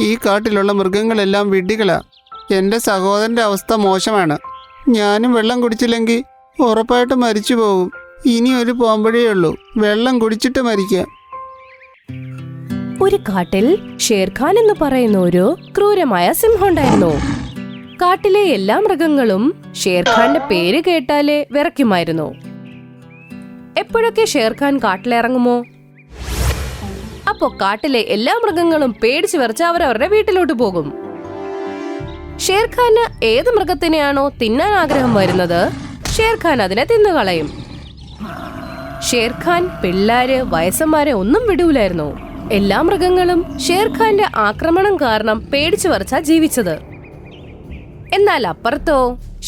ഈ കാട്ടിലുള്ള മൃഗങ്ങളെല്ലാം വിഡ്ഢികളാ. എൻ്റെ സഹോദരൻ്റെ അവസ്ഥ മോശമാണ്. ഞാനും വെള്ളം കുടിച്ചില്ലെങ്കിൽ ഉറപ്പായിട്ടും മരിച്ചു പോകും. ഇനി ഒരു പോംവഴിയേ ഉള്ളൂ, വെള്ളം കുടിച്ചിട്ട് മരിക്കുക. ഒരു കാട്ടിൽ ഷേർഖാൻ എന്ന് പറയുന്ന ഒരു ക്രൂരമായ സിംഹം ഉണ്ടായിരുന്നു. കാട്ടിലെ എല്ലാ മൃഗങ്ങളും ഷേർഖാന്റെ പേര് കേട്ടാലേ വിറയ്ക്കുമായിരുന്നു. എപ്പോഴൊക്കെ ഷേർഖാൻ കാട്ടിലിറങ്ങുമോ അപ്പോ കാട്ടിലെ എല്ലാ മൃഗങ്ങളും പേടിച്ചു വിറച്ച് അവരവരുടെ വീട്ടിലോട്ട് പോകും. ഷേർഖാന് ഏത് മൃഗത്തിനെയാണോ തിന്നാൻ ആഗ്രഹം വരുന്നത്, ഷേർഖാൻ അതിനെ തിന്നുകളയും. ഷേർഖാൻ പിള്ളാര് വയസ്സന്മാരെ ഒന്നും വിടൂലായിരുന്നു. എല്ലാ മൃഗങ്ങളും ഷേർഖാന്റെ ആക്രമണം കാരണം പേടിച്ചു വരച്ചാ ജീവിച്ചത്. എന്നാൽ അപ്പുറത്തോ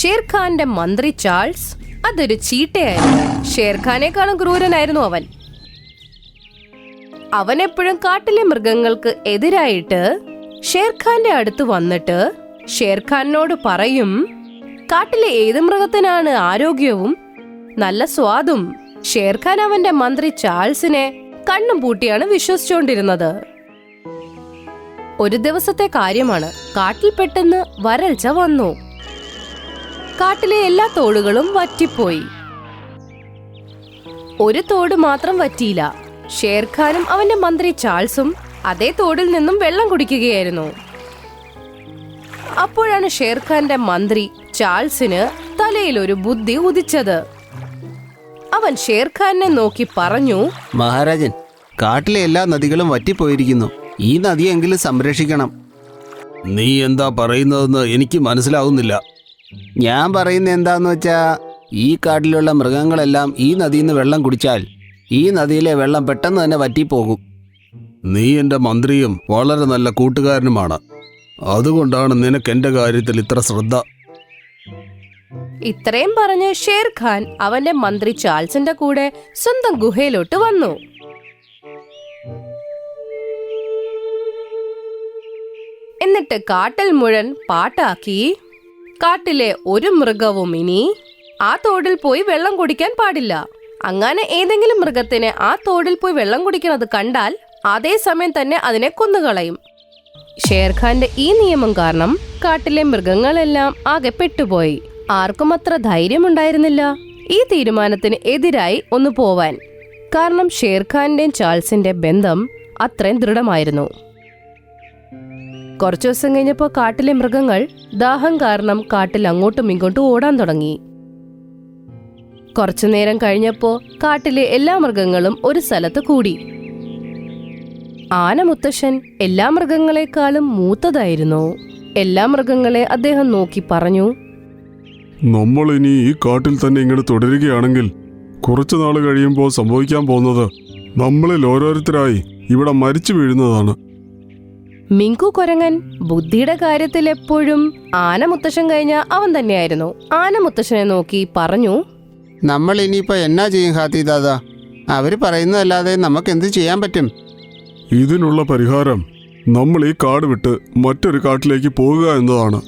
ഷേർഖാന്റെ മന്ത്രി ചാൾസ് അതൊരു ചീട്ടയായിരുന്നു. ഷേർഖാനേക്കാളും ക്രൂരനായിരുന്നു അവൻ. അവൻ എപ്പോഴും കാട്ടിലെ മൃഗങ്ങൾക്ക് എതിരായിട്ട് ഷേർഖാന്റെ അടുത്ത് വന്നിട്ട് ഷേർഖാനോട് പറയും, കാട്ടിലെ ഏത് മൃഗത്തിനാണ് ആരോഗ്യവും നല്ല സ്വാദും. ഷേർഖാൻ അവന്റെ മന്ത്രി ചാൾസിനെ കണ്ണും പൂട്ടിയാണ് വിശ്വസിച്ചുകൊണ്ടിരുന്നത്. ഒരു ദിവസത്തെ കാര്യമാണ്. കാട്ടിൽ പെട്ടെന്ന് വരൾച്ച വന്നു. കാട്ടിലെ എല്ലാ തോടുകളും വറ്റിപ്പോയി. ഒരു തോട് മാത്രം വറ്റിയില്ല. ഷേർഖാനും അവന്റെ മന്ത്രി ചാൾസും അതേ തോടിൽ നിന്നും വെള്ളം കുടിക്കുകയായിരുന്നു. അപ്പോഴാണ് ഷേർഖാന്റെ മന്ത്രി ചാൾസിന് തലയിൽ ഒരു ബുദ്ധി ഉദിച്ചത്. അവൻ ഷേർഖാനെ നോക്കി പറഞ്ഞു, മഹാരാജൻ, കാട്ടിലെ എല്ലാ നദികളും വറ്റിപ്പോയിരിക്കുന്നു. ഈ നദിയെങ്കിലും സംരക്ഷിക്കണം. നീ എന്താ പറയുന്നതെന്ന് എനിക്ക് മനസ്സിലാവുന്നില്ല. ഞാൻ പറയുന്ന എന്താന്ന് വെച്ചാ, ഈ കാട്ടിലുള്ള മൃഗങ്ങളെല്ലാം ഈ നദിയിൽ നിന്ന് വെള്ളം കുടിച്ചാൽ ഈ നദിയിലെ വെള്ളം പെട്ടെന്ന് തന്നെ വറ്റിപ്പോകും. നീ എൻ്റെ മന്ത്രിയും വളരെ നല്ല കൂട്ടുകാരനുമാണ്. അതുകൊണ്ടാണ് നിനക്ക് എൻ്റെ കാര്യത്തിൽ ഇത്ര ശ്രദ്ധ. ഇത്രയും പറഞ്ഞ് ഷേർഖാൻ അവന്റെ മന്ത്രി ചാൾസിന്റെ കൂടെ സ്വന്തം ഗുഹയിലോട്ട് വന്നു. എന്നിട്ട് കാട്ടിൽ മുഴുവൻ പാട്ടാക്കി, കാട്ടിലെ ഒരു മൃഗവും ഇനി ആ തോടിൽ പോയി വെള്ളം കുടിക്കാൻ പാടില്ല. അങ്ങനെ ഏതെങ്കിലും മൃഗത്തിന് ആ തോടിൽ പോയി വെള്ളം കുടിക്കുന്നത് കണ്ടാൽ അതേ സമയം തന്നെ അതിനെ കൊന്നുകളയും. ഷേർഖാന്റെ ഈ നിയമം കാരണം കാട്ടിലെ മൃഗങ്ങളെല്ലാം ആകെ പെട്ടുപോയി. ആർക്കും അത്ര ധൈര്യമുണ്ടായിരുന്നില്ല ഈ തീരുമാനത്തിന് എതിരായി ഒന്ന് പോവാൻ. കാരണം ഷേർഖാന്റെയും ചാൾസിന്റെ ബന്ധം അത്രയും ദൃഢമായിരുന്നു. കുറച്ചു ദിവസം കഴിഞ്ഞപ്പോ കാട്ടിലെ മൃഗങ്ങൾ ദാഹം കാരണം കാട്ടിൽ അങ്ങോട്ടും ഇങ്ങോട്ടും ഓടാൻ തുടങ്ങി. കുറച്ചു നേരം കഴിഞ്ഞപ്പോ കാട്ടിലെ എല്ലാ മൃഗങ്ങളും ഒരു സ്ഥലത്ത് കൂടി. ആനമുത്തശ്ശൻ എല്ലാ മൃഗങ്ങളെക്കാളും മൂത്തതായിരുന്നു. എല്ലാ മൃഗങ്ങളെ അദ്ദേഹം നോക്കി പറഞ്ഞു, നമ്മൾ ഇനി ഈ കാട്ടിൽ തന്നെ ഇങ്ങനെ തുടരുകയാണെങ്കിൽ കുറച്ചു നാൾ കഴിയുമ്പോൾ സംഭവിക്കാൻ പോകുന്നത് നമ്മളിൽ ഓരോരുത്തരായി ഇവിടെ മരിച്ചു വീഴുന്നതാണ്. മിങ്കു കുരങ്ങൻ ബുദ്ധിയുടെ കാര്യത്തിൽ എപ്പോഴും ആനമുത്തശ്ശൻ കഴിഞ്ഞ അവൻ തന്നെയായിരുന്നു. ആനമുത്തശ്ശനെ നോക്കി പറഞ്ഞു, നമ്മൾ ഇനിയിപ്പോൾ എന്നാ ചെയ്യും ഹാത്തി ദാദാ? അവർ പറയുന്നതല്ലാതെ നമുക്ക് എന്ത് ചെയ്യാൻ പറ്റും? ഇതിനുള്ള പരിഹാരം നമ്മൾ ഈ കാട് വിട്ട് മറ്റൊരു കാട്ടിലേക്ക് പോകുക എന്നതാണ്.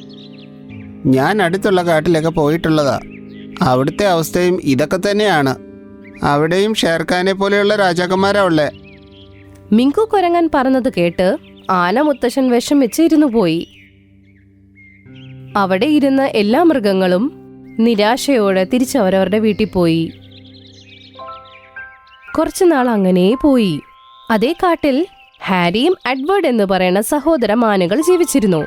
ഞാൻ അടുത്തുള്ള കാട്ടിലൊക്കെ പോയിട്ടുള്ളതാ. അവിടുത്തെ അവസ്ഥയും ഇതൊക്കെ തന്നെയാണ്. അവിടെയും ഷേർഖാനെ പോലെയുള്ള രാജാക്കന്മാരാ ഉള്ളേ. മിങ്കു കുരങ്ങൻ പറഞ്ഞത് കേട്ട് ആനമുത്തശ്ശൻ വിഷമിച്ചിരുന്നു പോയി. അവിടെ ഇരുന്ന എല്ലാ മൃഗങ്ങളും നിരാശയോടെ തിരിച്ചവരവരുടെ വീട്ടിൽ പോയി. കുറച്ചുനാൾ അങ്ങനെ പോയി. അതേ കാട്ടിൽ ഹാരിയും എഡ്വേർഡ് എന്ന് പറയുന്ന സഹോദര മാനുകൾ ജീവിച്ചിരുന്നു.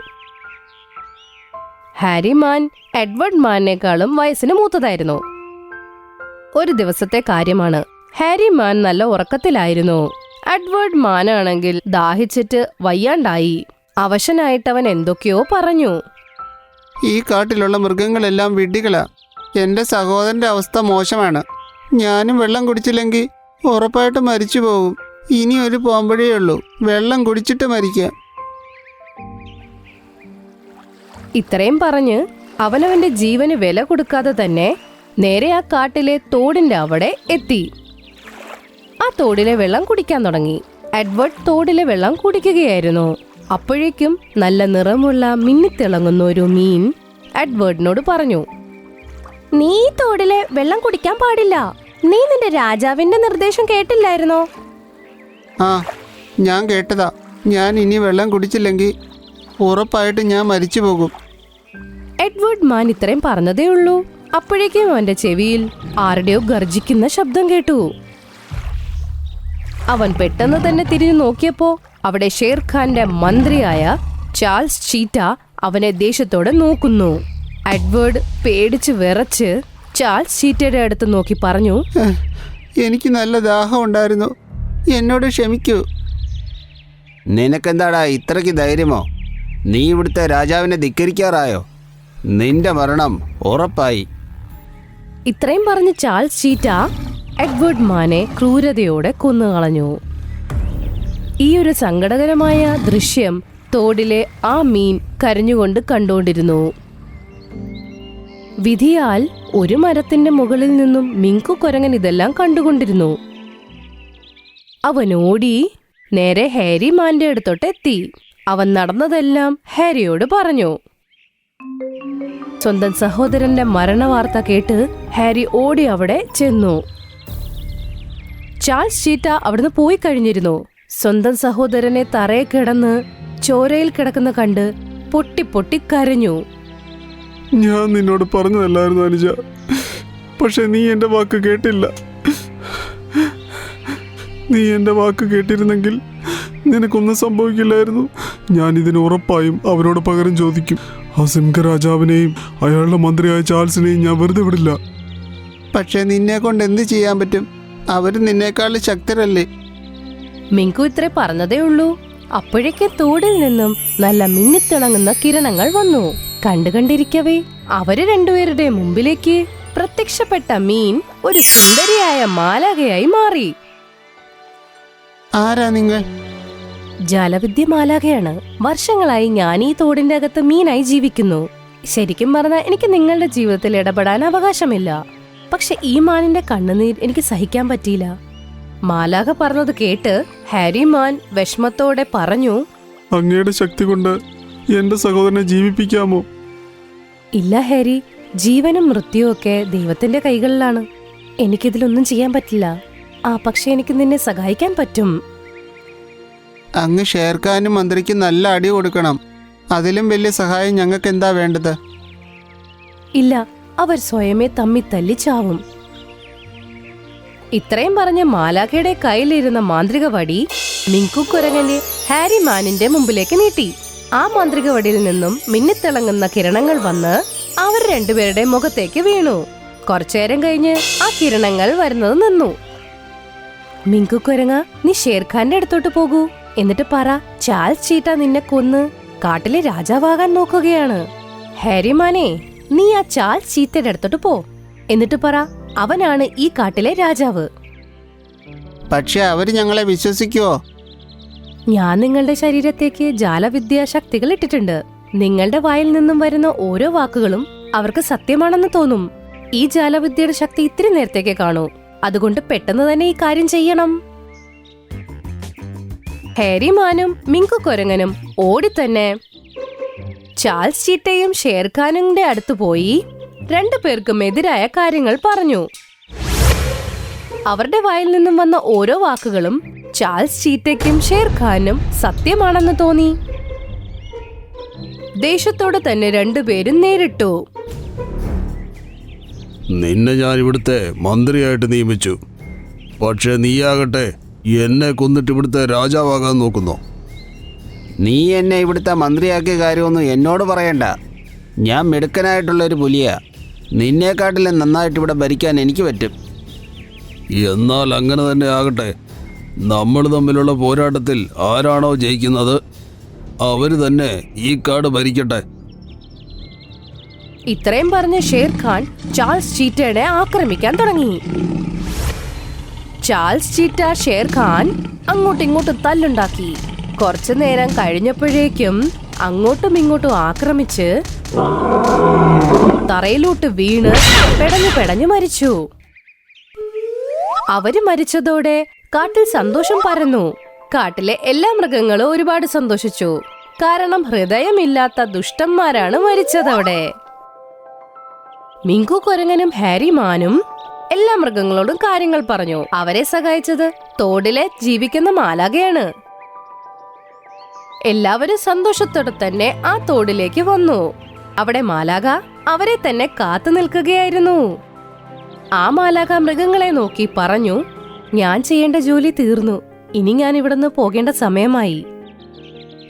ഹാരി മാൻ എഡ്വേർഡ് മാനിനേക്കാളും വയസ്സിന് മൂത്തതായിരുന്നു. ഒരു ദിവസത്തെ കാര്യമാണ്. ഹാരി മാൻ നല്ല ഉറക്കത്തിലായിരുന്നു. എഡ്വേർഡ് മാനാണെങ്കിൽ ദാഹിച്ചിട്ട് വയ്യാണ്ടായി. അവശനായിട്ടവൻ എന്തൊക്കെയോ പറഞ്ഞു. ഈ കാട്ടിലുള്ള മൃഗങ്ങളെല്ലാം വിഡ്ഢികളാ. എൻ്റെ സഹോദരൻ്റെ അവസ്ഥ മോശമാണ്. ഞാനും വെള്ളം കുടിച്ചില്ലെങ്കിൽ ഉറപ്പായിട്ടും മരിച്ചു പോകും. ഇനി ഒരു പോംവഴിയേ ഉള്ളൂ, വെള്ളം കുടിച്ചിട്ട് മരിക്കുക. ഇത്രയും പറഞ്ഞ് അവനവന്റെ ജീവന് വില കൊടുക്കാതെ തന്നെ നേരെ ആ കാട്ടിലെ തോടിന്റെ അവിടെ എത്തി. ആ തോടിലെ വെള്ളം കുടിക്കാൻ തുടങ്ങി. എഡ്വേർഡ് തോടിലെ വെള്ളം കുടിക്കുകയായിരുന്നു. അപ്പോഴേക്കും നല്ല നിറമുള്ള മിന്നിത്തിളങ്ങുന്ന ഒരു മീൻ എഡ്വേർഡിനോട് പറഞ്ഞു, നീ തോടിലെ വെള്ളം കുടിക്കാൻ പാടില്ല. നീ നിന്റെ രാജാവിന്റെ നിർദ്ദേശം കേട്ടില്ലായിരുന്നോ? ആ, ഞാൻ കേട്ടതാ. ഞാൻ ഇനി വെള്ളം കുടിച്ചില്ലെങ്കിൽ ഉറപ്പായിട്ട് ഞാൻ മരിച്ചു പോകും. എഡ്വേർഡ് മാൻ ഇത്രയും പറഞ്ഞതേ ഉള്ളൂ. അപ്പോഴേക്കും അവന്റെ ചെവിയിൽ ആരുടെയോ ഗർജിക്കുന്ന ശബ്ദം കേട്ടു. അവൻ പെട്ടെന്ന് തന്നെ തിരിഞ്ഞു നോക്കിയപ്പോ അവിടെ ഷേർഖാന്റെ മന്ത്രിയായ ചാൾസ് ചീറ്റ അവനെ ദേഷ്യത്തോടെ നോക്കുന്നു. എഡ്വേർഡ് പേടിച്ച് വിറച്ച് ചാൾസ് ചീറ്റയുടെ അടുത്ത് നോക്കി പറഞ്ഞു, എനിക്ക് നല്ല ദാഹം ഉണ്ടായിരുന്നു, എന്നോട് ക്ഷമിക്കൂ. നിനക്കെന്താടാ ഇത്രയ്ക്ക് ധൈര്യമോ? നീ ഇവിടുത്തെ രാജാവിനെ ധിക്കരിക്കാറായോ? നിന്റെ മരണം ഉറപ്പായി. ഇത്രയും പറഞ്ഞ് ചാൾസ് ചീറ്റ എഡ്വേർഡ് മാനെ ക്രൂരതയോടെ കൊന്നുകളഞ്ഞു. ഈ ഒരു സങ്കടകരമായ ദൃശ്യം തോടിലെ ആ മീൻ കരഞ്ഞുകൊണ്ട് കണ്ടുകൊണ്ടിരുന്നു. വിധിയാൽ ഒരു മരത്തിന്റെ മുകളിൽ നിന്നും മിങ്കു കുരങ്ങൻ ഇതെല്ലാം കണ്ടുകൊണ്ടിരുന്നു. അവൻ ഓടി നേരെ ഹാരി മാന്റെ അടുത്തോട്ട് എത്തി. അവൻ നടന്നതെല്ലാം ഹാരിയോട് പറഞ്ഞു. സ്വന്തം സഹോദരന്റെ മരണവാർത്ത കേട്ട് ഹാരി ഓടി അവിടെ ചെന്നു. ചാൾസ് ചീറ്റ അവിടുന്ന് പോയി കഴിഞ്ഞിരുന്നു. സ്വന്തം സഹോദരനെ തറയെ കിടന്ന് ചോരയിൽ കിടക്കുന്ന കണ്ട് പൊട്ടി പൊട്ടി കരഞ്ഞു. ഞാൻ നിന്നോട് പറഞ്ഞതല്ലായിരുന്നു അനുജ, പക്ഷെ നീ എൻ്റെ വാക്ക് കേട്ടില്ല. നീ എൻ്റെ വാക്ക് കേട്ടിരുന്നെങ്കിൽ നിനക്കൊന്നും സംഭവിക്കില്ലായിരുന്നു. ഞാൻ ഇതിന് ഉറപ്പായും അവരോട് പകരം ചോദിക്കും. ആ സിംഹരാജാവിനെയും അയാളുടെ മന്ത്രിയായ ചാൾസിനെയും ഞാൻ വെറുതെ വിടില്ല. പക്ഷെ നിന്നെ കൊണ്ട് എന്ത് ചെയ്യാൻ പറ്റും? അവർ നിന്നേക്കാൾ ശക്തരല്ലേ? മിങ്കു ഇത്രേ പറഞ്ഞതേ ഉള്ളൂ. അപ്പോഴേക്ക് തോടിൽ നിന്നും നല്ല മിന്നിത്തിളങ്ങുന്ന കിരണങ്ങൾ വന്നു. കണ്ടുകണ്ടിരിക്കവേ അവര് രണ്ടുപേരുടെ മുമ്പിലേക്ക് പ്രത്യക്ഷപ്പെട്ട മീൻ ഒരു സുന്ദരിയായ മാലാഖയായി മാറി. ആരാ നിങ്ങൾ? ജലവിദ്യ മാലാഖയാണ്. വർഷങ്ങളായി ഞാൻ ഈ തോടിന്റെ അകത്ത് മീനായി ജീവിക്കുന്നു. ശരിക്കും പറഞ്ഞാൽ എനിക്ക് നിങ്ങളുടെ ജീവിതത്തിൽ ഇടപെടാൻ അവകാശമില്ല. പക്ഷെ ഈ മാനിന്റെ കണ്ണുനീർ എനിക്ക് സഹിക്കാൻ പറ്റിയില്ല. മാലാഖ പറഞ്ഞത് കേട്ട് ഹാരി മാൻ വിഷമത്തോടെ പറഞ്ഞു, അങ്ങയുടെ ശക്തി കൊണ്ട് എന്റെ സഹോദരനെ ജീവിപ്പിക്കാമോ? ഇല്ല ഹാരി, ജീവനും മൃത്യുവും ഒക്കെ ദൈവത്തിന്റെ കൈകളിലാണ്. എനിക്കിതിലൊന്നും ചെയ്യാൻ പറ്റില്ല. പക്ഷെ എനിക്ക് നിന്നെ സഹായിക്കാൻ പറ്റും. അങ്ങ് ഷേർഖാനും മന്ത്രിക്കും നല്ല അടി കൊടുക്കണം. അതിലും വലിയ സഹായം ഞങ്ങൾക്ക് എന്താ വേണ്ടത്? ഇല്ല, അവർ സ്വയമേ തമ്മി തല്ലി ചാവും. ഇത്രയും പറഞ്ഞ മാലാഖയുടെ കയ്യിലിരുന്ന മാന്ത്രിക വടി മിങ്കു കുരങ്ങന്റെ ഹാരി മാനിന്റെ മുമ്പിലേക്ക് നീട്ടി. ആ മാന്ത്രിക വടിയിൽ നിന്നും മിന്നിത്തിളങ്ങുന്ന കിരണങ്ങൾ വന്ന് അവർ രണ്ടുപേരുടെ മുഖത്തേക്ക് വീണു. കുറച്ചേരം കഴിഞ്ഞ് ആ കിരണങ്ങൾ വരുന്നത് നിന്നു. മിങ്കു കുരങ്ങ, നീ ഷേർഖാന്റെ അടുത്തോട്ട് പോകൂ. എന്നിട്ട് പറ, ചാൾസ് ചീറ്റ നിന്നെ കൊന്ന് കാട്ടിലെ രാജാവാകാൻ നോക്കുകയാണ്. ഹാരി മാനെ, നീ ആ ചാൾസ് ചീറ്റയുടെ അടുത്തോട്ട് പോ. എന്നിട്ട് പറ, അവനാണ് ഈ കാട്ടിലെ രാജാവ്. പക്ഷെ അവർ ഞങ്ങളെ വിശ്വസിക്കുവോ? ഞാൻ നിങ്ങളുടെ ശരീരത്തേക്ക് ജാലവിദ്യാ ശക്തികൾ ഇട്ടിട്ടുണ്ട്. നിങ്ങളുടെ വായിൽ നിന്നും വരുന്ന ഓരോ വാക്കുകളും അവർക്ക് സത്യമാണെന്ന് തോന്നും. ഈ ജാലവിദ്യയുടെ ശക്തി ഇത്തിരി നേരത്തേക്ക് കാണൂ. അതുകൊണ്ട് പെട്ടെന്ന് തന്നെ ഈ കാര്യം ചെയ്യണം. ഹാരി മാനും മിങ്കു കുരങ്ങനും ഓടിത്തന്നെ ചാൾസ് ചീറ്റയും ഷേർഖാനിന്റെ അടുത്ത് പോയി രണ്ടുപേർക്കും എതിരായ കാര്യങ്ങൾ പറഞ്ഞു. അവരുടെ വായിൽ നിന്നും വന്ന ഓരോ വാക്കുകളും ചാൾസ് ചീറ്റയ്ക്കും ഷേർഖാനും സത്യമാണെന്ന് തോന്നി. ദേഷ്യത്തോടെ തന്നെ രണ്ടുപേരും നേരിട്ടു. നിന്നെ ഞാൻ ഇവിടുത്തെ മന്ത്രിയായിട്ട് നിയമിച്ചു. പക്ഷെ നീയാകട്ടെ എന്നെ കൊന്നിട്ട് ഇവിടുത്തെ രാജാവാകാൻ നോക്കുന്നു. നീ എന്നെ ഇവിടുത്തെ മന്ത്രിയാക്കിയ കാര്യമൊന്നും എന്നോട് പറയണ്ട. ഞാൻ മിടുക്കനായിട്ടുള്ളൊരു പുലിയാ. നിന്നേക്കാട്ടിലും നന്നായിട്ട് ഇവിടെ ഭരിക്കാൻ എനിക്ക് പറ്റും. എന്നാൽ അങ്ങനെ തന്നെ ആകട്ടെ. നമ്മൾ തമ്മിലുള്ള പോരാട്ടത്തിൽ ആരാണോ ജയിക്കുന്നത് അവർ തന്നെ ഈ കാട് ഭരിക്കട്ടെ. ഇത്രയും പറഞ്ഞ ഷേർഖാൻ ചാൾസ് ചീറ്റയെ ആക്രമിക്കാൻ തുടങ്ങി. ചാൾസ് ചീറ്റ ഷേർഖാൻ അങ്ങോട്ടിങ്ങോട്ടും തല്ലുണ്ടാക്കി. കുറച്ചു നേരം കഴിഞ്ഞപ്പോഴേക്കും അങ്ങോട്ടും ഇങ്ങോട്ടും ആക്രമിച്ച് തറയിലോട്ട് വീണ് പെടഞ്ഞു മരിച്ചു. അവര് മരിച്ചതോടെ കാട്ടിൽ സന്തോഷം പരന്നു. കാട്ടിലെ എല്ലാ മൃഗങ്ങളും ഒരുപാട് സന്തോഷിച്ചു. കാരണം ഹൃദയമില്ലാത്ത ദുഷ്ടന്മാരാണ് മരിച്ചതോടെ. മിങ്കു കുരങ്ങനും ഹാരി മാനും എല്ലാ മൃഗങ്ങളോടും കാര്യങ്ങൾ പറഞ്ഞു. അവരെ സഹായിച്ചത് തോടിലെ ജീവിക്കുന്ന മാലാഖയാണ്. എല്ലാവരും സന്തോഷത്തോടെ തന്നെ ആ തോടിലേക്ക് വന്നു. അവിടെ മാലാഖ അവരെ തന്നെ കാത്തു നിൽക്കുകയായിരുന്നു. ആ മാലാഖ മൃഗങ്ങളെ നോക്കി പറഞ്ഞു, ഞാൻ ചെയ്യേണ്ട ജോലി തീർന്നു. ഇനി ഞാൻ ഇവിടുന്ന് പോകേണ്ട സമയമായി.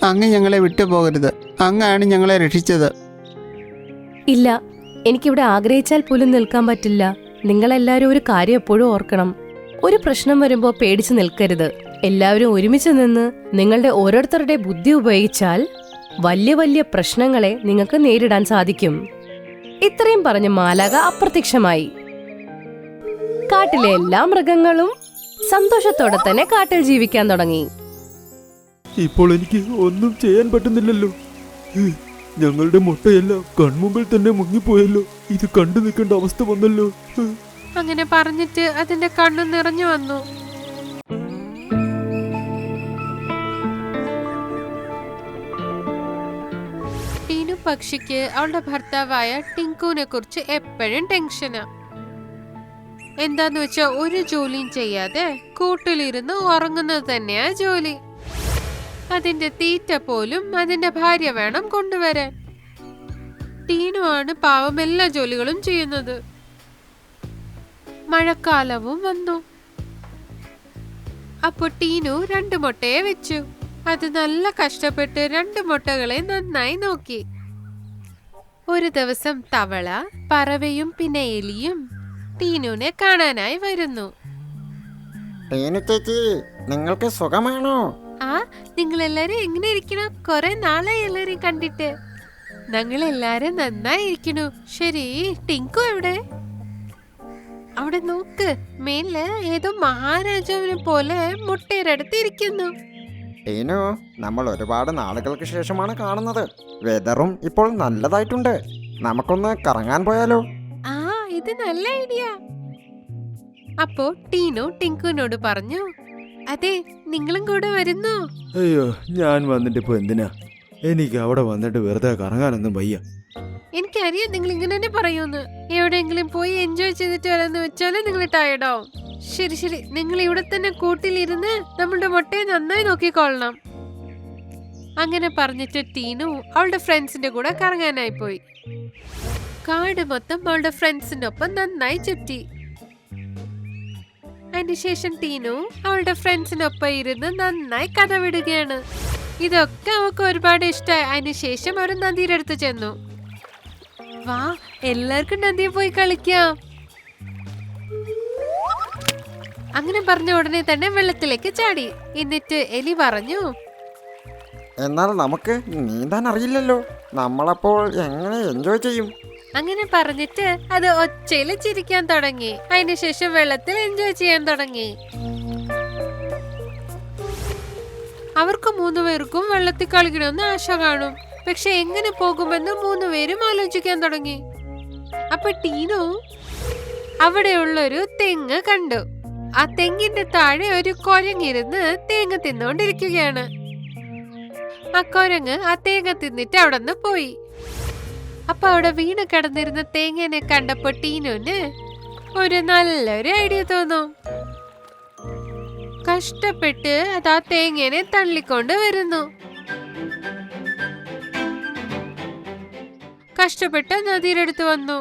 അങ്ങ് ഞങ്ങളെ വിട്ടുപോകരുത്. അങ്ങാണ് ഞങ്ങളെ രക്ഷിച്ചത്. ഇല്ല, എനിക്കിവിടെ ആഗ്രഹിച്ചാൽ പോലും നിൽക്കാൻ പറ്റില്ല. നിങ്ങളെല്ലാവരും ഒരു കാര്യം എപ്പോഴും ഓർക്കണം. ഒരു പ്രശ്നം വരുമ്പോ പേടിച്ചു നിൽക്കരുത്. എല്ലാവരും ഒരുമിച്ച് നിന്ന് നിങ്ങളുടെ ഓരോരുത്തരുടെ ബുദ്ധി ഉപയോഗിച്ചാൽ വലിയ വലിയ പ്രശ്നങ്ങളെ നിങ്ങൾക്ക് നേരിടാൻ സാധിക്കും. ഇത്രയും പറഞ്ഞ് മാലാഖ അപ്രത്യക്ഷമായി. കാട്ടിലെ എല്ലാ മൃഗങ്ങളും സന്തോഷത്തോടെ തന്നെ കാട്ടിൽ ജീവിക്കാൻ തുടങ്ങി. ഇപ്പോൾ എനിക്ക് ഒന്നും ചെയ്യാൻ പറ്റുന്നില്ലല്ലോ. ഞങ്ങളുടെ മുട്ടയെല്ലാം കൺമുമ്പിൽ തന്നെ മുങ്ങിപ്പോയല്ലോ. ഇത് കണ്ടു നിൽക്കേണ്ട അവസ്ഥ വന്നല്ലോ. അങ്ങനെ പറഞ്ഞിട്ട് അതിന്റെ കണ്ണു നിറഞ്ഞു വന്നു. ടീനു പക്ഷിക്ക് അവളുടെ ഭർത്താവായ ടിങ്കുവിനെ കുറിച്ച് എപ്പോഴും ടെൻഷനാ. എന്താന്ന് വെച്ചാ ഒരു ജോലിയും ചെയ്യാതെ കൂട്ടിലിരുന്ന് ഉറങ്ങുന്നത് തന്നെയാ ജോലി. അതിന്റെ തീറ്റ പോലും അതിന്റെ ഭാര്യ വേണം കൊണ്ടുവരാൻ. ടീനു ആണ് പാവം എല്ലാ ജോലികളും ചെയ്യുന്നത്. മഴക്കാലവും വന്നു. അപ്പൊ ടീനു 2 മുട്ടയെ വെച്ചു. അത് നല്ല കഷ്ടപ്പെട്ട് 2 മുട്ടകളെ നന്നായി നോക്കി. ഒരു ദിവസം തവള, പറവയും പിന്നെ എലിയും ടീനുവിനെ കാണാനായി വരുന്നു. ടീനു ചേച്ചി, നിങ്ങൾക്ക് സുഖമാണോ? ആ, നിങ്ങളെല്ലാരും എങ്ങനെ ഇരിക്കണം? കൊറേ നാളായി എല്ലാരും കണ്ടിട്ട്. ഞങ്ങളെല്ലാരും നന്നായി ഇരിക്കണു. ശരി, ടിങ്കു എവിടെ? അവിടെ നോക്ക്, മേലെ ഏതോ മഹാരാജാവിനെ പോലെ മുട്ടയുടെ ഇരിക്കുന്നു. ടീനു, നമ്മൾ ഒരുപാട് നാളുകൾക്ക് ശേഷമാണ് കാണുന്നത്. വെതറും ഇപ്പോൾ നല്ലതായിട്ടുണ്ട്. നമുക്കൊന്ന് കറങ്ങാൻ പോയാലോ? ആ, ഇത് നല്ല ഐഡിയ. അപ്പോ ടീനു ടിങ്കുവിനോട് പറഞ്ഞു, അതെ, നിങ്ങളും കൂടെ വരുന്നോ? അയ്യോ, ഞാൻ വന്നിട്ട് ഇപ്പൊ എന്തിനാ? എനിക്ക് അവിടെ വന്നിട്ട് വെറുതെ കറങ്ങാനൊന്നും വയ്യ. എനിക്കറിയാം നിങ്ങൾ ഇങ്ങനെ തന്നെ പറയൂന്ന്. എവിടെയെങ്കിലും പോയി എൻജോയ് ചെയ്തിട്ട് വരാന്ന് വെച്ചാല് നിങ്ങൾ ടയർഡാവും. ശരി ശരി, നിങ്ങൾ ഇവിടെ തന്നെ കൂട്ടിലിരുന്ന് നമ്മളുടെ മുട്ടയെ നന്നായി നോക്കിക്കൊള്ളണം. അങ്ങനെ പറഞ്ഞിട്ട് ടീനു അവളുടെ ഫ്രണ്ട്സിന്റെ കൂടെ കറങ്ങാനായി പോയി. കാട് മൊത്തം അവളുടെ ഫ്രണ്ട്സിന്റെ ഒപ്പം നന്നായി ചുറ്റി. അതിനുശേഷം ടീനു അവളുടെ ഫ്രണ്ട്സിനൊപ്പം ഇരുന്ന് നന്നായി കഥ വിടുകയാണ്. ഇതൊക്കെ അവൾക്ക് ഒരുപാട് ഇഷ്ടമായി. അതിനുശേഷം അവർ നദിയുടെ അടുത്ത് ചെന്നു. വാ, എല്ലാവർക്കും നദിയിൽ പോയി കളിക്കാം. അങ്ങനെ പറഞ്ഞ ഉടനെ തന്നെ വെള്ളത്തിലേക്ക് ചാടി. എന്നിട്ട് എലി പറഞ്ഞു, എന്നാൽ നമുക്ക് നീന്താൻ അറിയില്ലല്ലോ. നമ്മളപ്പോൾ എങ്ങനെ എൻജോയ് ചെയ്യും? അങ്ങനെ പറഞ്ഞിട്ട് അത് ഒച്ചയിൽ ചിരിക്കാൻ തുടങ്ങി. അതിനുശേഷം വെള്ളത്തിൽ എൻജോയ് ചെയ്യാൻ തുടങ്ങി. അവർക്ക് 3 പേർക്കും വെള്ളത്തിൽ കളിക്കണമെന്ന് ആശ കാണും. പക്ഷെ എങ്ങനെ പോകുമെന്ന് 3 പേരും ആലോചിക്കാൻ തുടങ്ങി. അപ്പൊ ടീനു അവിടെയുള്ളൊരു തെങ്ങ് കണ്ടു. ആ തെങ്ങിന്റെ താഴെ ഒരു കുരങ്ങിരുന്ന് തേങ്ങ തിന്നുകൊണ്ടിരിക്കുകയാണ്. ആ കുരങ്ങ് ആ തേങ്ങ തിന്നിട്ട് അവിടെ നിന്ന് പോയി. അപ്പൊ അവിടെ വീണ് കിടന്നിരുന്ന തേങ്ങനെ കണ്ടപ്പോ ടീനുവിന് ഒരു നല്ലൊരു ഐഡിയ തോന്നും. കഷ്ടപ്പെട്ട് അത് ആ തേങ്ങനെ തള്ളിക്കൊണ്ട് വരുന്നു. കഷ്ടപ്പെട്ട് നദിയുടെ അടുത്ത് വന്നു.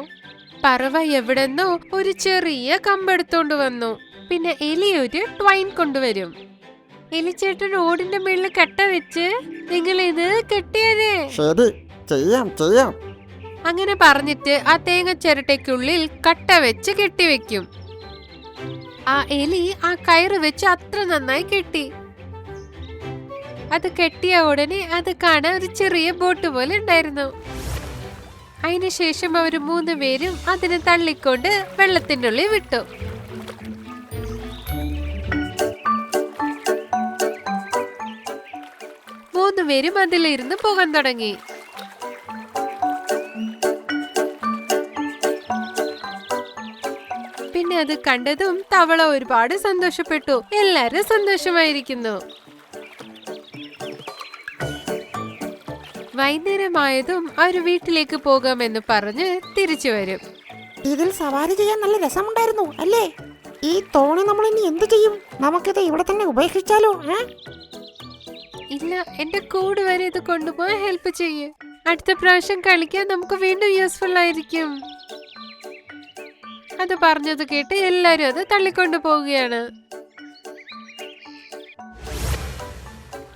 പറവ എവിടെന്നോ ഒരു ചെറിയ കമ്പെടുത്തോണ്ട് വന്നു. പിന്നെ എലി ഒരു ട്വൈൻ കൊണ്ടുവരും. എലിച്ചേട്ടൻ ഓടിന്റെ മേളിൽ കെട്ട വെച്ച് നിങ്ങൾ ഇത് കെട്ടിയതേ. ശരി, ചെയ്യാം ചെയ്യാം. അങ്ങനെ പറഞ്ഞിട്ട് ആ തേങ്ങ ചിരട്ടയ്ക്കുള്ളിൽ കട്ട വെച്ച് കെട്ടിവെക്കും. ആ എലി ആ കയറ് വെച്ച് അത്ര നന്നായി കെട്ടി. അത് കെട്ടിയ ഉടനെ അത് കാണാൻ ഒരു ചെറിയ ബോട്ട് പോലെ ഉണ്ടായിരുന്നു. അതിനുശേഷം അവർ 3 പേരും അതിനെ തള്ളിക്കൊണ്ട് വെള്ളത്തിന്റെ ഉള്ളിൽ വിട്ടു. മൂന്ന് പേരും അതിലിരുന്ന് പോകാൻ തുടങ്ങി. പിന്നെ അത് കണ്ടതും തവള ഒരുപാട് സന്തോഷപ്പെട്ടു. എല്ലാരും സന്തോഷമായിരിക്കുന്നു. വൈകുന്നേരമായതും അവർ വീട്ടിലേക്ക് പോകാമെന്ന് പറഞ്ഞ് തിരിച്ചു വരും. ഇതിൽ സവാരി ചെയ്യാൻ നല്ല രസമുണ്ടായിരുന്നു അല്ലേ? ഈ തോണി നമ്മൾ ഇനി എന്ത് ചെയ്യും? നമുക്കിത് ഇവിടെ തന്നെ ഉപേക്ഷിച്ചാലോ? ഇല്ല, എന്റെ കൂട് വരെ ഇത് കൊണ്ടുപോകാൻ ഹെൽപ്പ് ചെയ്യ്. അടുത്ത പ്രാവശ്യം കളിക്കാൻ നമുക്ക് വീണ്ടും യൂസ്ഫുൾ ആയിരിക്കും. അത് പറഞ്ഞത് കേട്ട് എല്ലാരും അത് തള്ളിക്കൊണ്ടു പോവുകയാണ്.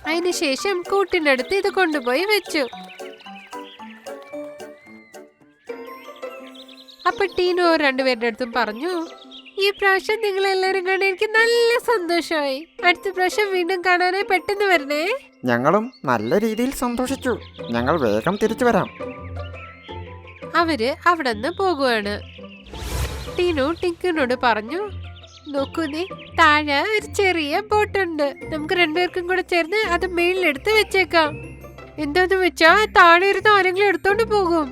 അതിനുശേഷം കൂട്ടിന്റെ അടുത്ത് ഇത് കൊണ്ടുപോയി വെച്ചു. അപ്പൊ ടീനു രണ്ടുപേരുടെ അടുത്തും പറഞ്ഞു, ഈ പ്രാവശ്യം നിങ്ങൾ എല്ലാരും കാണാൻ എനിക്ക് നല്ല സന്തോഷമായി. അടുത്ത പ്രാവശ്യം വീണ്ടും കാണാനായി പെട്ടെന്ന് വരണേ. ഞങ്ങളും നല്ല രീതിയിൽ സന്തോഷിച്ചു. ഞങ്ങൾ വേഗം തിരിച്ചു വരാം. അവര് അവിടെ നിന്ന് പോകുവാണ്. ടീനു ടിങ്കുനോട് പറഞ്ഞു, നോക്കൂ നീ, താഴെ ഒരു ചെറിയ ബോട്ടുണ്ട്. നമുക്ക് രണ്ടുപേർക്കും കൂടെ ചേർന്ന് അത് മേളിലെടുത്ത് വെച്ചേക്കാം. എന്താന്ന് വെച്ചാ താഴെ ഇരുന്ന് ആരെങ്കിലും എടുത്തോണ്ട് പോകും.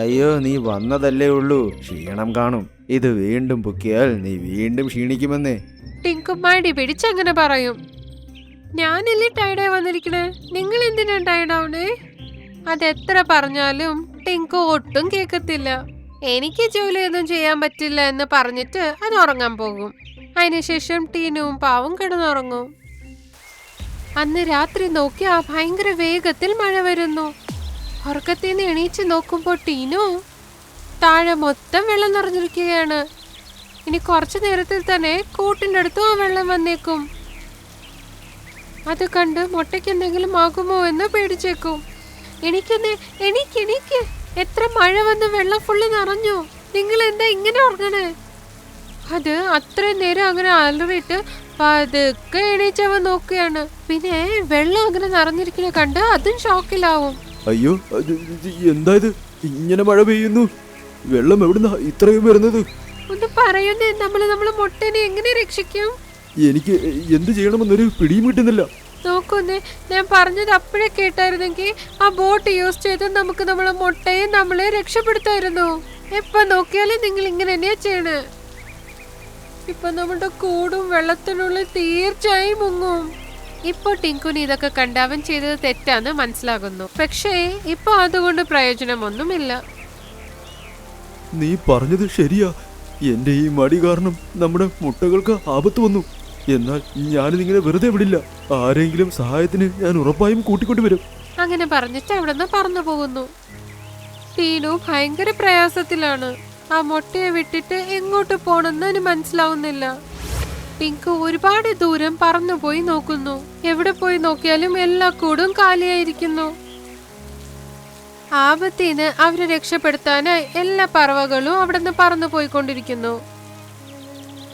അയ്യോ, നീ വന്നതല്ലേ ഉള്ളൂ, ക്ഷീണം കാണും. ഇത് വീണ്ടും പൊക്കിയാൽ നീ വീണ്ടും ക്ഷീണിക്കുമെന്നേ. ടിങ്കു മടി പിടിച്ചങ്ങനെ പറയും. ഞാനല്ലേ ടയർഡായി വന്നിരിക്കണേ, നിങ്ങൾ എന്തിനാ ടയർഡാവണേ? അതെത്ര പറഞ്ഞാലും ടിങ്കു ഒട്ടും കേൾക്കത്തില്ല. എനിക്ക് ജോലിയൊന്നും ചെയ്യാൻ പറ്റില്ല എന്ന് പറഞ്ഞിട്ട് അത് ഉറങ്ങാൻ പോകും. അതിനുശേഷം ടീനുവും പാവും കിടന്നുറങ്ങും. അന്ന് രാത്രി നോക്കിയാ ഭയങ്കര വേഗത്തിൽ മഴ വരുന്നു. ഉറക്കത്തിൽ നിന്ന് എണീച്ച് നോക്കുമ്പോൾ ടീനു താഴെ മൊത്തം വെള്ളം നിറഞ്ഞിരിക്കുകയാണ്. ഇനി കുറച്ചു നേരത്തിൽ തന്നെ കൂട്ടിൻ്റെ അടുത്തും ആ വെള്ളം വന്നേക്കും. അത് കണ്ട് മുട്ടയ്ക്ക് എന്തെങ്കിലും ആകുമോ എന്ന് പേടിച്ചേക്കും. എണീക്ക്, എത്ര മഴ വന്ന് വെള്ളം ഫുള്ള് നിറഞ്ഞു. നിങ്ങൾ എന്താ ഇങ്ങനെ ഉറങ്ങണേ? അത് അത്രയും നേരം അങ്ങനെ അലറിയിട്ട് പതുക്കെ എണീച്ചവൻ നോക്കുകയാണ്. പിന്നെ വെള്ളം അങ്ങനെ നിറഞ്ഞിരിക്കുന്ന കണ്ട് അതും ഷോക്കിലാവും. അയ്യോ, എന്താ ഇത്? ഇങ്ങനെ മഴ പെയ്യുന്നു. വെള്ളം എവിടുന്നാ ഇത്രയും വരുന്നത്? ഒന്ന് പറയുന്നേ, നമ്മളെ മുട്ടനെ എങ്ങനെ രക്ഷിക്കും? എനിക്ക് എന്ത് ചെയ്യണമെന്നൊരു പിടിയും കിട്ടുന്നില്ല. നോക്കുന്നേ, ഞാൻ പറഞ്ഞത് അപ്പോഴേ കേട്ടായിരുന്നെങ്കിൽ ആ ബോട്ട് യൂസ് ചെയ്ത് നമുക്ക് നമ്മളെ മുട്ടയെ നമ്മളെ രക്ഷപ്പെടുത്തായിരുന്നു. എപ്പോ നോക്കിയാലും നിങ്ങൾ ഇങ്ങനെ തന്നെയാ ചെയ്യണേ. ഇപ്പൊ നമ്മുടെ കൂടും വെള്ളത്തിനുള്ളിൽ തീർച്ചയായും മുങ്ങും. ഇപ്പൊ ടിങ്കുന് ഇതൊക്കെ കണ്ട് അവൻ ചെയ്തത് തെറ്റാന്ന് മനസ്സിലാകുന്നു. പക്ഷേ ഇപ്പൊ അതുകൊണ്ട് പ്രയോജനമൊന്നുമില്ല. നീ പറഞ്ഞത് ശരിയാ. എന്റെ ഈ മടി കാരണം നമ്മുടെ മുട്ടകൾക്ക് ആപത്ത് വന്നു. എന്നാൽ ഞാനിതിങ്ങനെ വെറുതെ വിടില്ല. ആരെങ്കിലും സഹായത്തിന് ഞാൻ ഉറപ്പായും കൂട്ടിക്കൊണ്ടുവരും. അങ്ങനെ പറഞ്ഞിട്ട് അവിടെ നിന്ന് പറന്നു പോകുന്നു. ടീനു ഭയങ്കര പ്രയാസത്തിലാണ്. ആ മുട്ടയെ വിട്ടിട്ട് എങ്ങോട്ട് പോണെന്ന് അതിന് മനസ്സിലാവുന്നില്ല. ടിങ്കു ഒരുപാട് ദൂരം പറന്നുപോയി നോക്കുന്നു. എവിടെ പോയി നോക്കിയാലും എല്ലാ കൂടും കാലിയായിരിക്കുന്നു. ആപത്തിന് അവരെ രക്ഷപ്പെടുത്താനായി എല്ലാ പറവകളും അവിടെ നിന്ന് പറന്നു പോയിക്കൊണ്ടിരിക്കുന്നു.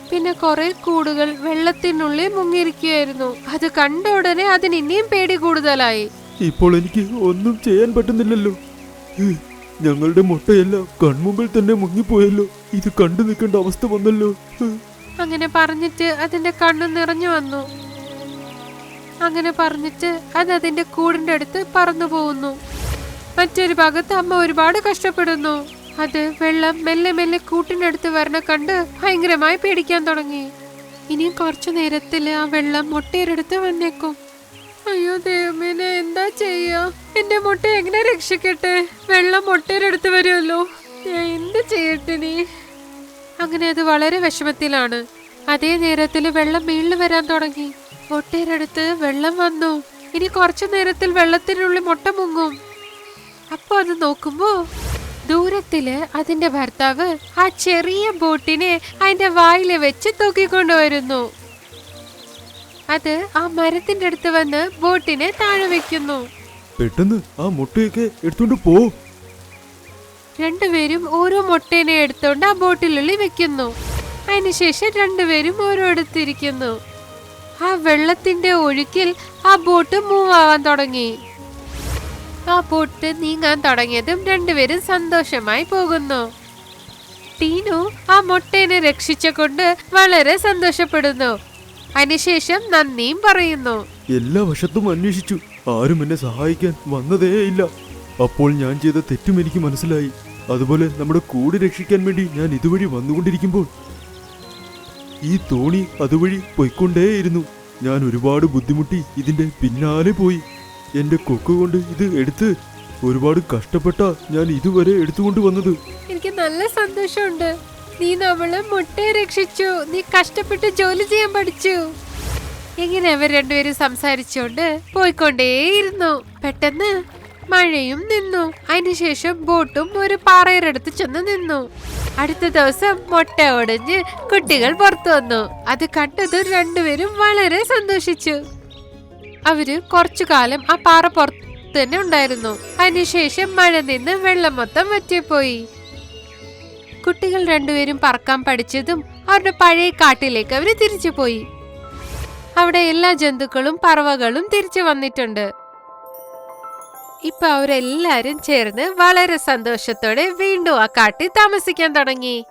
പിന്നെ കുറെ കൂടുകൾ വെള്ളത്തിനുള്ളിൽ മുങ്ങിയിരിക്കുകയായിരുന്നു. അത് കണ്ട ഉടനെ അതിന് ഇനിയും പേടി കൂടുതലായി. ഇപ്പോൾ എനിക്ക് ഒന്നും ചെയ്യാൻ പറ്റുന്നില്ലല്ലോ. ഞങ്ങളുടെ മുട്ടയെല്ലാം കൺമുമ്പിൽ തന്നെ മുങ്ങിപ്പോയല്ലോ. ഇത് കണ്ടു നിൽക്കേണ്ട അവസ്ഥ വന്നല്ലോ. അങ്ങനെ പറഞ്ഞിട്ട് അതിന്റെ കണ്ണു നിറഞ്ഞു വന്നു. അങ്ങനെ പറഞ്ഞിട്ട് അത് അതിന്റെ കൂടിന്റെ അടുത്ത് പറന്നു പോകുന്നു. മറ്റൊരു ഭാഗത്ത് അമ്മ ഒരുപാട് കഷ്ടപ്പെടുന്നു. അത് വെള്ളം മെല്ലെ മെല്ലെ കൂട്ടിനടുത്ത് വരണ കണ്ട് ഭയങ്കരമായി പേടിക്കാൻ തുടങ്ങി. ഇനിയും കുറച്ചു നേരത്തില് ആ വെള്ളം മുട്ടയുടെ വന്നേക്കും. അയ്യോ ദൈവമേ, എന്താ ചെയ്യാ? എന്റെ മുട്ട എങ്ങനെ രക്ഷിക്കട്ടെ? വെള്ളം മുട്ടയുടെ വരുമല്ലോ, ഞാൻ എന്ത് ചെയ്യട്ടെ നീ? അങ്ങനെ അത് വളരെ വിഷമത്തിലാണ്. അതേ നേരത്തില് വെള്ളം വീട്ടിൽ വരാൻ തുടങ്ങി. മുട്ടയുടെ വെള്ളം വന്നു. ഇനി കുറച്ചു നേരത്തിൽ വെള്ളത്തിനുള്ളിൽ മുട്ട മുങ്ങും. അപ്പൊ അത് നോക്കുമ്പോ ദൂരത്തില് അതിന്റെ ഭർത്താവ് ആ ചെറിയ ബോട്ടിനെ അതിന്റെ വായില് വെച്ച് തൂക്കിക്കൊണ്ടുവരുന്നു. അത് ആ മരത്തിന്റെ അടുത്ത് വന്ന് ബോട്ടിനെ താഴെ വെക്കുന്നു. പെട്ടെന്ന് ആ മുട്ടയൊക്കെ എടുത്തോണ്ട് പോ. രണ്ടുപേരും ഓരോ മുട്ടേനെ എടുത്തോണ്ട് ആ ബോട്ടിനുള്ളിൽ വെക്കുന്നു. അതിനുശേഷം രണ്ടുപേരും ഓരോരുത്തിരിക്കുന്നു. ആ വെള്ളത്തിന്റെ ഒഴുക്കിൽ ആ ബോട്ട് മൂവ് ആവാൻ തുടങ്ങി. ആ ബോട്ട് നീങ്ങാൻ തുടങ്ങിയതും രണ്ടുപേരും സന്തോഷമായി പോകുന്നു. ടീനു ആ മുട്ടേനെ രക്ഷിച്ചുകൊണ്ട് വളരെ സന്തോഷപ്പെടുന്നു. അതിനുശേഷം നന്ദിയും പറയുന്നു. എല്ലാ വശത്തും അന്വേഷിച്ചു, ആരും എന്നെ സഹായിക്കാൻ വന്നതേയില്ല. അപ്പോൾ ഞാൻ ചെയ്ത തെറ്റും എനിക്ക് മനസ്സിലായി. അതുപോലെ നമ്മുടെ കൂട് രക്ഷിക്കാൻ വേണ്ടി ഞാൻ ഇതുവഴി വന്നുകൊണ്ടിരിക്കുമ്പോൾ ഈ തോണി അതുവഴി പോയിക്കൊണ്ടേയിരുന്നു. ഞാൻ ഒരുപാട് ബുദ്ധിമുട്ടി ഇതിന്റെ പിന്നാലെ പോയി. എന്റെ കൊക്ക് കൊണ്ട് ഇത് എടുത്ത് ഒരുപാട് കഷ്ടപ്പെട്ട ഞാൻ ഇതുവരെ എടുത്തുകൊണ്ട് വന്നത്. എനിക്ക് നല്ല സന്തോഷമുണ്ട്. നീ നമ്മളെ മുട്ടയെ രക്ഷിച്ചു. നീ കഷ്ടപ്പെട്ട് ജോലി ചെയ്യാൻ പഠിച്ചു. ഇങ്ങനെ അവർ രണ്ടുപേരും സംസാരിച്ചുകൊണ്ട് പോയിക്കൊണ്ടേയിരുന്നു. പെട്ടെന്ന് മഴയും നിന്നു. അതിനുശേഷം ബോട്ടും ഒരു പാറയുടെ അടുത്ത് ചെന്ന് നിന്നു. അടുത്ത ദിവസം മുട്ട ഒടിഞ്ഞ് കുട്ടികൾ പുറത്തു വന്നു. അത് കണ്ടത് രണ്ടുപേരും വളരെ സന്തോഷിച്ചു. അവര് കുറച്ചു കാലം ആ പാറ പുറത്ത് തന്നെ ഉണ്ടായിരുന്നു. അതിനുശേഷം മഴ നിന്ന് വെള്ളം മൊത്തം വറ്റിപ്പോയി. കുട്ടികൾ രണ്ടുപേരും പറക്കാൻ പഠിച്ചതും അവരുടെ പഴയ കാട്ടിലേക്ക് അവര് തിരിച്ചു പോയി. അവിടെ എല്ലാ ജന്തുക്കളും പറവകളും തിരിച്ചു വന്നിട്ടുണ്ട്. ഇപ്പൊ അവരെല്ലാരും ചേർന്ന് വളരെ സന്തോഷത്തോടെ വീണ്ടും ആ കാട്ടിൽ താമസിക്കാൻ തുടങ്ങി.